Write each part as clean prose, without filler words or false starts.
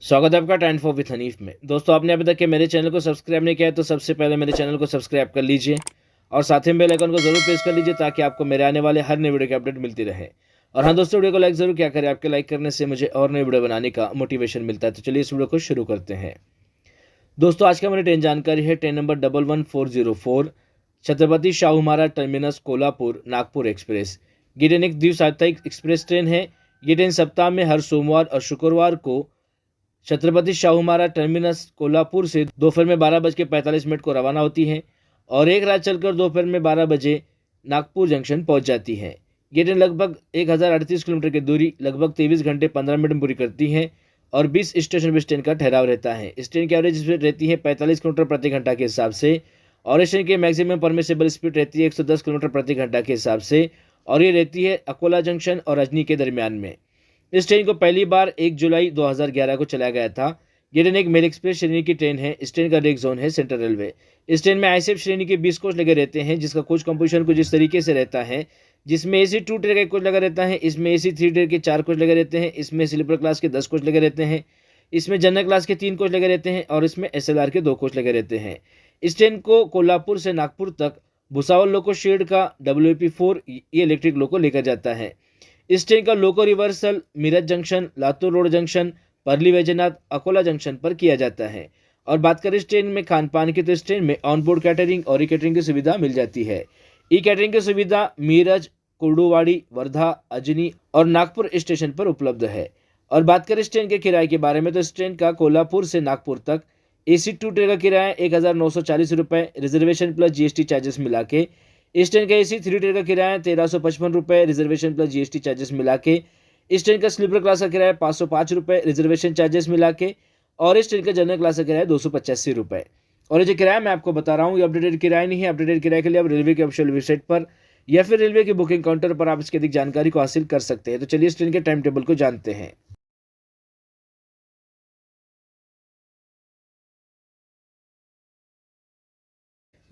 स्वागत है आपका टाइम फॉर विथ हनीफ में। दोस्तों, आपने अभी तक के मेरे चैनल को सब्सक्राइब नहीं किया है तो सबसे पहले मेरे चैनल को सब्सक्राइब कर लीजिए और साथ ही बेल आइकन को जरूर प्रेस कर लीजिए ताकि आपको मेरे आने वाले हर नए वीडियो की अपडेट मिलती रहे। और हाँ दोस्तों, वीडियो को लाइक जरूर क्या करें, आपके लाइक करने से मुझे और नई वीडियो बनाने का मोटिवेशन मिलता है। तो चलिए इस वीडियो को शुरू करते हैं। दोस्तों, आज का मेरी ट्रेन जानकारी है train number 11404 Chhatrapati Shahu Maharaj terminus Kolhapur Nagpur express. ये ट्रेन एक द्विसाप्ताहिक एक्सप्रेस ट्रेन है। ये ट्रेन सप्ताह में हर सोमवार और शुक्रवार को छत्रपति शाहू महाराज टर्मिनस कोल्हापुर से दोपहर में 12:45 को रवाना होती है और एक रात चलकर दोपहर में 12 बजे नागपुर जंक्शन पहुंच जाती है। ये ट्रेन लगभग 1038 किलोमीटर की दूरी लगभग 23 घंटे 15 मिनट में पूरी करती है और 20 स्टेशन पर इस ट्रेन का ठहराव रहता है। इस ट्रेन की एवरेज स्पीड रहती है 45 किलोमीटर प्रति घंटा के हिसाब से और इस ट्रेन की मैक्सिमम परमिसेबल स्पीड रहती है 110 किलोमीटर प्रति घंटा के हिसाब से और ये रहती है अकोला जंक्शन और रजनी के दरमियान में। इस ट्रेन को पहली बार 1 जुलाई 2011 को चलाया गया था। ये ट्रेन एक मेल एक्सप्रेस श्रेणी की ट्रेन है। इस ट्रेन का रेक जोन है सेंट्रल रेलवे। इस ट्रेन में आईएसएफ श्रेणी के 20 कोच लगे रहते हैं, जिसका कोच कंपोजिशन कुछ इस तरीके से रहता है, जिसमें एसी 2 टियर का एक कोच लगा रहता है, इसमें एसी 3 टियर के 4 कोच लगे रहते हैं, इसमें स्लीपर क्लास के 10 कोच लगे रहते हैं, इसमें जनरल क्लास के 3 कोच लगे रहते हैं और इसमें एसएलआर के 2 कोच लगे रहते हैं। इस ट्रेन को कोल्हापुर से नागपुर तक भुसावल लोको शेड का WP4 ये इलेक्ट्रिक लोको लेकर जाता है। इस ट्रेन का loco reversal Meerut junction, Latur road junction, Parli Vaijnath, Akola junction पर किया जाता है। और बात करें इस ट्रेन में खान पान की तो इस ट्रेन में ऑन बोर्ड कैटरिंग और ई कैटरिंग की सुविधा मिल जाती है। ई कैटरिंग की सुविधा मीरठ, कुर्डुवाड़ी, वर्धा, अजनी और नागपुर स्टेशन पर उपलब्ध है। और बात करें इस ट्रेन के किराए के बारे में तो इस ट्रेन का कोल्हापुर से नागपुर तक AC 2 टियर का किराया 1940 रुपये, रिजर्वेशन प्लस GST चार्जेस मिला के। इस ट्रेन का AC 3 टियर का किराया 1355 रुपये, रिजर्वेशन प्लस GST चार्जेस मिला के। इस ट्रेन का स्लीपर क्लास का किराया 505 रुपये, रिजर्वेशन चार्जेस मिला के। और इस ट्रेन का जनरल क्लास का किराया 285 रुपये। और ये जो किराया मैं आपको बता रहा हूँ ये अपडेटेड किराया नहीं है। अपडेटेड किराए के लिए आप रेलवे के ऑफिशियल वेबसाइट पर या फिर रेलवे की बुकिंग काउंटर पर आप इसकी अधिक जानकारी को हासिल कर सकते हैं। तो चलिए इस ट्रेन के टाइम टेबल को जानते हैं।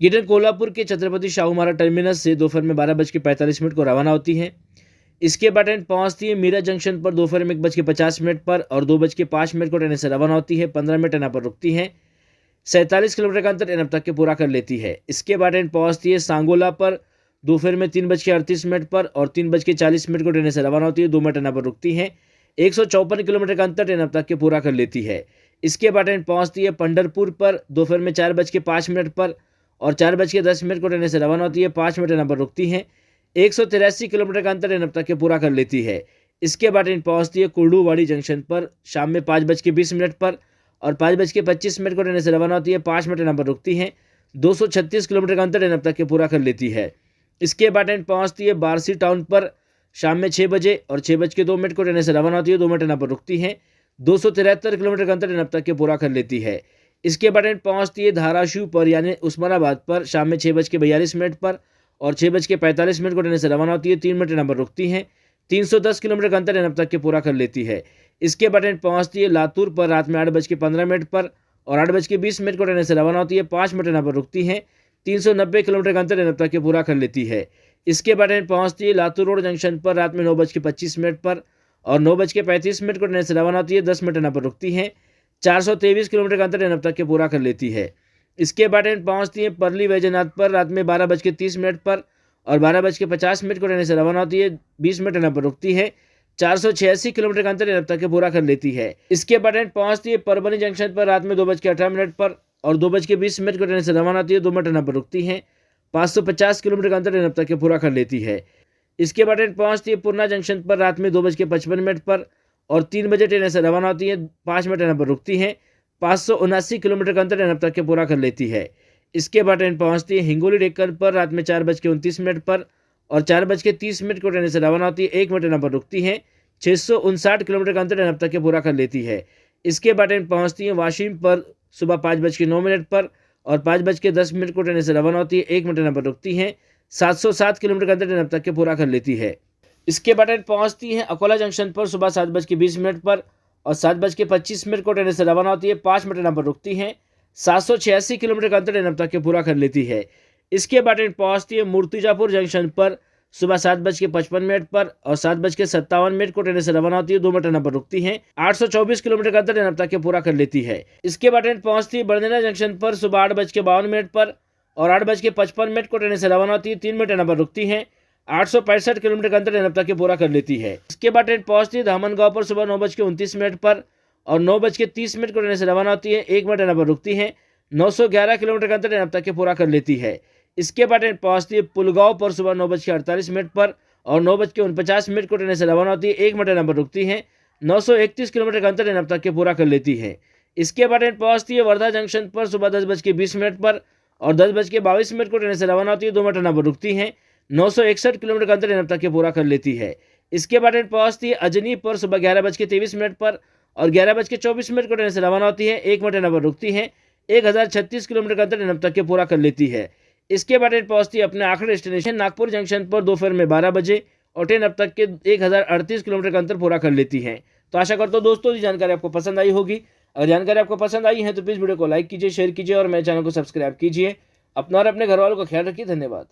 ये ट्रेन कोल्हापुर के छत्रपति शाहू महाराज टर्मिनस से दोपहर में 12:45 को रवाना होती है। इसके बाद ट्रेन पहुंचती है मीरठ जंक्शन पर दोपहर में 1:50 पर और 2:05 को ट्रेन से रवाना होती है। 15 मिनट ट्रेन पर रुकती है। 47 किलोमीटर का अंतर ट्रेन अब तक के पूरा कर लेती है। इसके बाद ट्रेन पहुंचती है सांगोला पर दोपहर में 3:38 पर और 3:40 को ट्रेन से रवाना होती है। 2 मिनट ट्रेन पर रुकती है। 154 किलोमीटर का अंतर ट्रेन अब तक के पूरा कर लेती है। इसके बाद ट्रेन पहुंचती है पंढरपुर पर दोपहर में 4:05 पर और 4:10 को ट्रेन से रवाना होती है। 5 मिनट ट्रेन पर रुकती है। 183 किलोमीटर का अंतर ट्रेन अब तक के पूरा कर लेती है। इसके बाद ट्रेन पहुंचती है कुर्डुवाड़ी जंक्शन पर शाम में 5:20 पर और 5:25 को ट्रेन से रवाना होती है। 5 मिनट ट्रेन पर रुकती है। 236 किलोमीटर का अंतर ट्रेन अब तक के पूरा कर लेती है। इसके बाद ट्रेन पहुंचती है बारसी टाउन पर शाम में 6 बजे और 6:02 को ट्रेन से रवाना होती है। 2 मिनट ट्रेन पर रुकती है। 273 किलोमीटर का अंतर ट्रेन अब तक के पूरा कर लेती है। इसके बाद ट्रेन पहुंचती है धाराशिव पर यानी उस्मानाबाद पर शाम में 6:42 पर और 6:45 को ट्रेन से रवाना होती है। 3 मिनट ट्रेन पर रुकती है। 310 किलोमीटर का अंतर ट्रेन अब तक के पूरा कर लेती है। इसके बाद ट्रेन पहुंचती है लातूर पर रात में 8:15 पर और 8:20 को ट्रेन से रवाना होती है। 5 मिनट ट्रेन पर रुकती है। 390 किलोमीटर का अंतर ट्रेन अब तक के पूरा कर लेती है। इसके बाद ट्रेन पहुंचती है लातूर रोड जंक्शन पर रात में 9:25 पर और 9:35 को ट्रेन से रवाना होती है। 10 मिनट ट्रेन पर रुकती है। 423 किलोमीटर का अंतर ट्रेन अब तक के पूरा कर लेती है। इसके बाद ट्रेन पहुंचती है परली वैजनाथ पर रात में 12:30 पर और 12:50 को ट्रेन से रवाना होती है। 20 मिनट ट्रेन पर रुकती है। 486 किलोमीटर का अंतर ट्रेन अब तक के पूरा कर लेती है। इसके बाद ट्रेन पहुंचती है परभनी जंक्शन पर रात में 2:18 पर और 2:20 को ट्रेन से रवाना होती है। 2 मिनट ट्रेन पर रुकती है। 550 किलोमीटर का अंतर ट्रेन अब तक के पूरा कर लेती है। इसके बाद ट्रेन पहुंचती है पूर्णा जंक्शन पर रात में 2:55 पर और 3 बजे ट्रेन से रवाना होती है। 5 मिनट ट्रेन पर रुकती है। 579 किलोमीटर का अंतर ट्रेन अब तक के पूरा कर लेती है। इसके बाद ट्रेन पहुंचती है हिंगोली डेक्कन पर रात में 4:29 पर और 4:30 को ट्रेन से रवाना होती है। 1 मिनट ट्रेन पर रुकती है। 659 किलोमीटर का अंतर ट्रेन अब तक के पूरा कर लेती है। इसके बाद ट्रेन पहुंचती है वाशिम पर सुबह 5:09 पर और 5:10 को ट्रेन से रवाना होती है। 1 मिनट ट्रेन पर रुकती है। 707 किलोमीटर का अंतर ट्रेन अब तक के पूरा कर लेती है। इसके बाद ट्रेन पहुंचती है अकोला जंक्शन पर सुबह 7:20 पर और 7:25 को ट्रेन से रवाना होती है। 5 मिनट ट्रेन पर रुकती है। 786 किलोमीटर का अंतर ट्रेन अब तक के पूरा कर लेती है। इसके बाद ट्रेन पहुंचती है मूर्तिजापुर जंक्शन पर सुबह 7:55 पर और 7:57 को ट्रेन से रवाना होती है, 2 मिनट पर रुकती है। 824 किलोमीटर का अंतर ट्रेन अब तक के पूरा कर लेती है। इसके बाद ट्रेन पहुंचती है बरनेना जंक्शन पर सुबह 8:52 पर और 8:55 को ट्रेन से रवाना होती है, 3 मिनट पर रुकती है। 865 किलोमीटर का अंतर ट्रेन अब तक के पूरा कर लेती है। इसके बाद ट्रेन पहुंचती है धामनगांव पर सुबह 9:29 पर और 9:30 को ट्रेन से रवाना होती है, 1 मिनट पर रुकती है। 911 किलोमीटर का अंतर ट्रेन अब तक के पूरा कर लेती है। इसके बाद ट्रेन पहुंचती है पुलगांव पर सुबह 9:48 पर और 9:49 को ट्रेन से रवाना होती है, 1 मिनट पर रुकती है। 931 किलोमीटर का अंतर ट्रेन अब तक के पूरा कर लेती है। इसके बाद ट्रेन पहुंचती है वर्धा जंक्शन पर सुबह 10:20 पर और 10:22 को ट्रेन से रवाना होती है, 2 मिनट पर रुकती है। 961 किलोमीटर का अंतर ट्रेन अब तक के पूरा कर लेती है। इसके बाद ट्रेन पहुंचती है अजनी पर सुबह 11:23 पर और 11:24 को ट्रेन से रवाना होती है, 1 मिनट पर रुकती है। 1036 किलोमीटर का अंतर ट्रेन अब तक के पूरा कर लेती है। इसके बाद ट्रेन पहुंचती है अपने आखिरी डेस्टिनेशन नागपुर जंक्शन पर दोपहर में 12 बजे और ट्रेन अब तक के 1038 किलोमीटर का अंतर पूरा कर लेती है। तो आशा करता हूँ दोस्तों ये जानकारी आपको पसंद आई होगी। अगर जानकारी आपको पसंद आई है तो प्लीज़ वीडियो को लाइक कीजिए, शेयर कीजिए और मेरे चैनल को सब्सक्राइब कीजिए। अपना और अपने घर वालों का ख्याल रखिए। धन्यवाद।